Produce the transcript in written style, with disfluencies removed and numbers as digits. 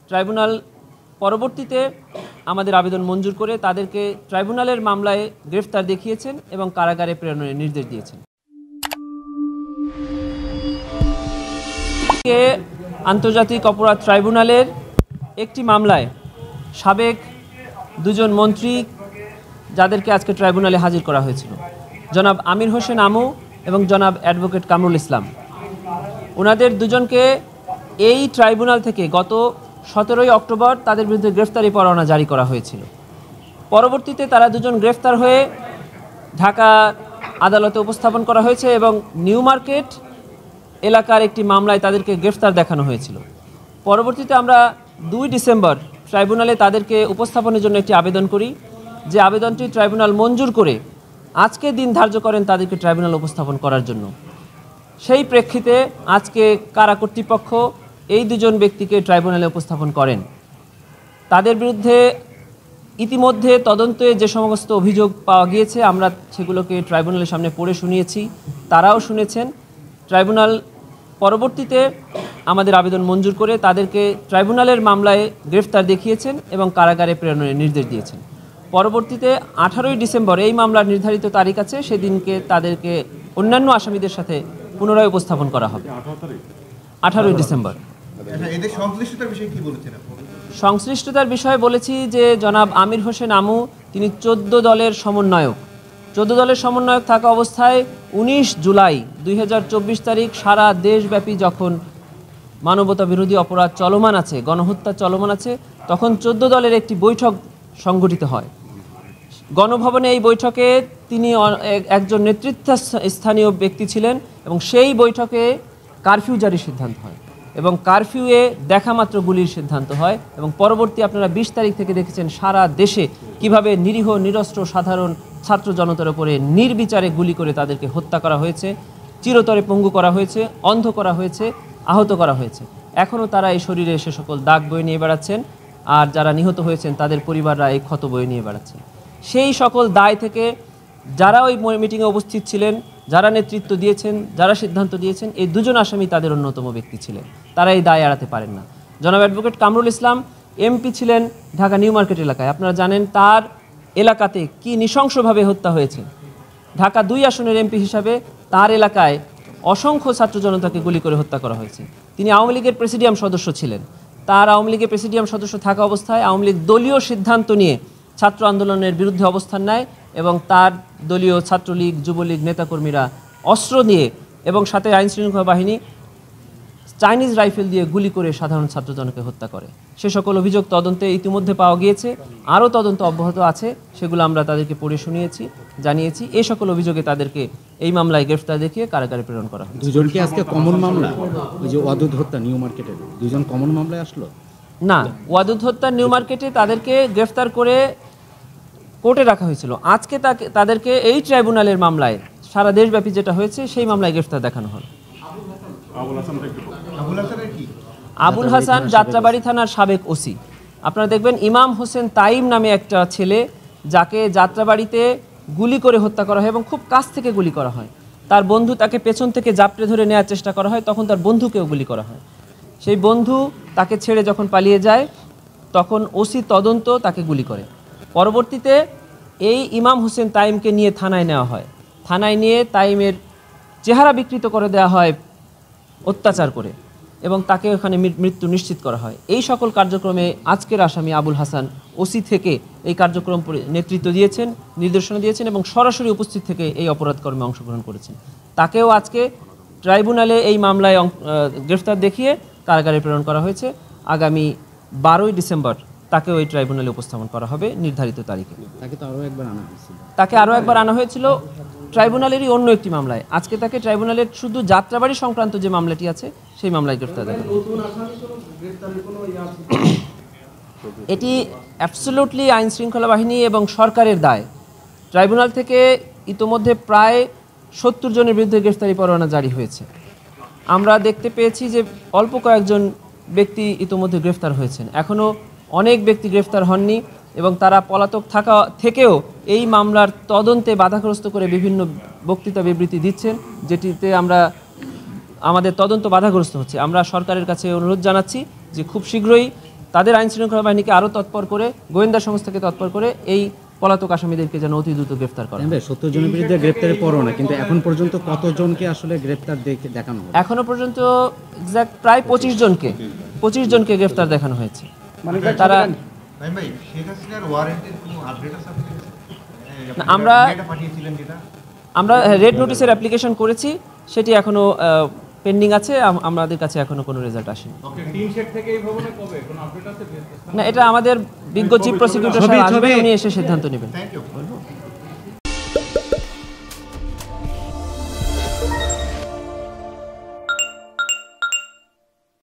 Tribunal পরবর্তীতে আমাদের আবেদন মঞ্জুর করে তাদেরকে ট্রাইব্যুনালের মামলায় গ্রেফতার দেখিয়েছেন এবং কারাগারে প্রেরণের নির্দেশ দিয়েছেন। আন্তর্জাতিক অপরাধ ট্রাইব্যুনালের একটি মামলায় সাবেক দুজন মন্ত্রী যাদেরকে আজকে ট্রাইব্যুনালে হাজির করা হয়েছিল, জনাব আমির হোসেন আমু এবং জনাব অ্যাডভোকেট কামরুল ইসলাম, ওনাদের দুজনকে এই ট্রাইব্যুনাল থেকে গত 17 অক্টোবর তাদের বিরুদ্ধে গ্রেফতারি পরোয়ানা জারি করা হয়েছিল। পরবর্তীতে তারা দুজন গ্রেফতার হয়ে ঢাকা আদালতে উপস্থাপন করা হয়েছে এবং নিউ মার্কেট এলাকার একটি মামলায় তাদেরকে গ্রেফতার দেখানো হয়েছিল। পরবর্তীতে আমরা 2 ডিসেম্বর ট্রাইব্যুনালে তাদেরকে উপস্থাপনের জন্য একটি আবেদন করি, যে আবেদনটি ট্রাইব্যুনাল মঞ্জুর করে আজকে দিন ধার্য করেন তাদেরকে ট্রাইব্যুনাল উপস্থাপন করার জন্য। সেই প্রেক্ষিতে আজকে কারা কর্তৃপক্ষ এই দুজন ব্যক্তিকে ট্রাইব্যুনালে উপস্থাপন করেন। তাদের বিরুদ্ধে ইতিমধ্যে তদন্তে যে সমস্ত অভিযোগ পাওয়া গিয়েছে আমরা সেগুলোকে ট্রাইব্যুনালের সামনে পড়ে শুনিয়েছি, তারাও শুনেছেন। ট্রাইব্যুনাল পরবর্তীতে আমাদের আবেদন মঞ্জুর করে তাদেরকে ট্রাইব্যুনালের মামলায় গ্রেফতার দেখিয়েছেন এবং কারাগারে প্রেরণের নির্দেশ দিয়েছেন। পরবর্তীতে 18 ডিসেম্বর এই মামলার নির্ধারিত তারিখ আছে, সেদিনকে তাদেরকে অন্যান্য আসামিদের সাথে পুনরায় উপস্থাপন করা হবে। 18 ডিসেম্বর। সংশ্লিষ্টতার বিষয়ে বলেছি যে জনাব আমির হোসেন আমু তিনি 14 দলের সমন্বয়ক। 14 দলের সমন্বয়ক থাকা অবস্থায় 19 জুলাই 2024 তারিখ সারা দেশব্যাপী যখন মানবতা বিরোধী অপরাধ চলমান আছে, গণহত্যা চলমান আছে, তখন 14 দলের একটি বৈঠক সংগঠিত হয় গণভবনে। এই বৈঠকে তিনি একজন নেতৃত্বস্থানীয় ব্যক্তি ছিলেন এবং সেই বৈঠকে কারফিউ জারির সিদ্ধান্ত হয় এবং কারফিউয়ে দেখা মাত্র গুলির সিদ্ধান্ত হয় এবং পরবর্তী আপনারা 20 তারিখ থেকে দেখেছেন সারা দেশে কিভাবে নিরীহ নিরস্ত্র সাধারণ ছাত্র জনতার উপরে নির্বিচারে গুলি করে তাদেরকে হত্যা করা হয়েছে, চিরতরে পঙ্গু করা হয়েছে, অন্ধ করা হয়েছে, আহত করা হয়েছে। এখনও তারা এই শরীরে সে সকল দাগ বয়ে নিয়ে বেড়াচ্ছেন, আর যারা নিহত হয়েছেন তাদের পরিবাররা এই ক্ষত বয়ে নিয়ে বেড়াচ্ছেন। সেই সকল দায় থেকে যারা ওই মিটিংয়ে উপস্থিত ছিলেন, যারা নেতৃত্ব দিয়েছেন, যারা সিদ্ধান্ত দিয়েছেন, এই দুজন আসামি তাদের অন্যতম ব্যক্তি ছিলেন, তারা এই দায় এড়াতে পারেন না। জনাব অ্যাডভোকেট কামরুল ইসলাম এমপি ছিলেন ঢাকা নিউ মার্কেট এলাকায়। আপনারা জানেন তার এলাকাতে কি নৃশংসভাবে হত্যা হয়েছে। ঢাকা 2 আসনের এমপি হিসাবে তার এলাকায় অসংখ্য ছাত্র জনতাকে গুলি করে হত্যা করা হয়েছে। তিনি আওয়ামী লীগের প্রেসিডিয়াম সদস্য ছিলেন। তার আওয়ামী লীগের প্রেসিডিয়াম সদস্য থাকা অবস্থায় আওয়ামী লীগ দলীয় সিদ্ধান্ত নিয়ে ছাত্র আন্দোলনের বিরুদ্ধে অবস্থান নেয় এবং তার দলীয় ছাত্রলীগ যুবলীগ নেতাকর্মীরা অস্ত্র নিয়ে এবং সাথে আইনশৃঙ্খলা বাহিনী চাইনিজ রাইফেল দিয়ে গুলি করে সাধারণ ছাত্রজনকে হত্যা করে। সে সকল অভিযোগ তদন্তে ইতিমধ্যে পাওয়া গিয়েছে, আরও তদন্ত অব্যাহত আছে, সেগুলো আমরা তাদেরকে পড়ে শুনিয়েছি, জানিয়েছি। এই সকল অভিযোগে তাদেরকে এই মামলায় গ্রেফতার দেখিয়ে কারাগারে প্রেরণ করা হয়। দুজনকে আজকে কমন মামলা, ওই যে ওয়াদুদ হত্যা নিউ মার্কেটের দুজন কমন মামলায় আসলো না, ওয়াদুদ হত্যা নিউ মার্কেটে তাদেরকে গ্রেফতার করে কোর্টে রাখা হয়েছিল। আজকে তাদেরকে এই ট্রাইব্যুনালের মামলায় সারা দেশব্যাপী যেটা হয়েছে সেই মামলায় গ্রেফতার দেখানো হল। আবুল হাসান যাত্রাবাড়ি থানার সাবেক ওসি। আপনারা দেখবেন ইমাম হোসেন তাইম নামে একটা ছেলে, যাকে যাত্রাবাড়িতে গুলি করে হত্যা করা হয় এবং খুব কাছ থেকে গুলি করা হয়। তার বন্ধু তাকে পেছন থেকে জাপটে ধরে নেওয়ার চেষ্টা করা হয়, তখন তার বন্ধুকেও গুলি করা হয়। সেই বন্ধু তাকে ছেড়ে যখন পালিয়ে যায় তখন ওসি তদন্ত তাকে গুলি করে। পরবর্তীতে এই ইমাম হোসেন তাইমকে নিয়ে থানায় নেওয়া হয়। থানায় নিয়ে তাইমের চেহারা বিকৃত করে দেওয়া হয় অত্যাচার করে এবং তাকে ওখানে মৃত্যু নিশ্চিত করা হয়। এই সকল কার্যক্রমে আজকের আসামি আবুল হাসান ওসি থেকে এই কার্যক্রম নেতৃত্ব দিয়েছেন, নির্দেশনা দিয়েছেন এবং সরাসরি উপস্থিত থেকে এই অপরাধ কর্মে অংশগ্রহণ করেছেন। তাকেও আজকে ট্রাইব্যুনালে এই মামলায় গ্রেফতার দেখিয়ে কারাগারে প্রেরণ করা হয়েছে। আগামী 12 ডিসেম্বর তাকেও এই ট্রাইব্যুনালে উপস্থাপন করা হবে নির্ধারিত তারিখে। তাকে আরও একবার আনা হয়েছিল ট্রাইব্যুনালেরই অন্য একটি মামলায়। আজকে তাকে ট্রাইব্যুনালের শুধু যাত্রাবাড়ি সংক্রান্ত যে মামলাটি আছে সেই মামলায় গ্রেফতার দেওয়া হবে। এটি অ্যাবসলিউটলি আইন শৃঙ্খলা বাহিনী এবং সরকারের দায়। ট্রাইব্যুনাল থেকে ইতোমধ্যে প্রায় 70 জনের বিরুদ্ধে গ্রেফতারি পরোয়ানা জারি হয়েছে। আমরা দেখতে পেয়েছি যে অল্প কয়েকজন ব্যক্তি ইতোমধ্যে গ্রেফতার হয়েছেন, এখনও অনেক ব্যক্তি গ্রেফতার হননি এবং তারা পলাতক থাকা থেকেও এই মামলার তদন্তে বাধাগ্রস্ত করে বিভিন্ন বক্তৃতা বিবৃতি দিচ্ছেন, যেটিতে আমাদের তদন্ত বাধাগ্রস্ত হচ্ছে। আমরা সরকারের কাছে অনুরোধ জানাচ্ছি যে খুব শীঘ্রই তাদের আইন শৃঙ্খলা বাহিনীকে আরও তৎপর করে, গোয়েন্দা সংস্থাকে তৎপর করে এই পলাতক আসামিদেরকে যেন অতি দ্রুত গ্রেফতার করা হয়। 70 জনের বিরুদ্ধে গ্রেপ্তারের পরও না, কিন্তু এখন পর্যন্ত কতজনকে আসলে গ্রেপ্তার দেখানো হলো? এখনো পর্যন্ত এক্সাক্ট প্রায় 25 জনকে গ্রেফতার দেখানো হয়েছে। তারা ভাই শেখ হাসিনার ওয়ারেন্টের কোনো আপডেট আছে আপনাদের কাছে? না, আমরা- এটা পাঠিয়েছিলেন যেটা আমরা রেড নোটিশের অ্যাপ্লিকেশন করেছি, সেটি এখনো পেন্ডিং আছে, আমাদের কাছে এখনো কোনো রেজাল্ট আসেনি। না, এটা আমাদের বিজ্ঞ চিফ প্রসিকিউটর সাহেব আসবেন, উনি এসে সিদ্ধান্ত নেবেন। Thank you.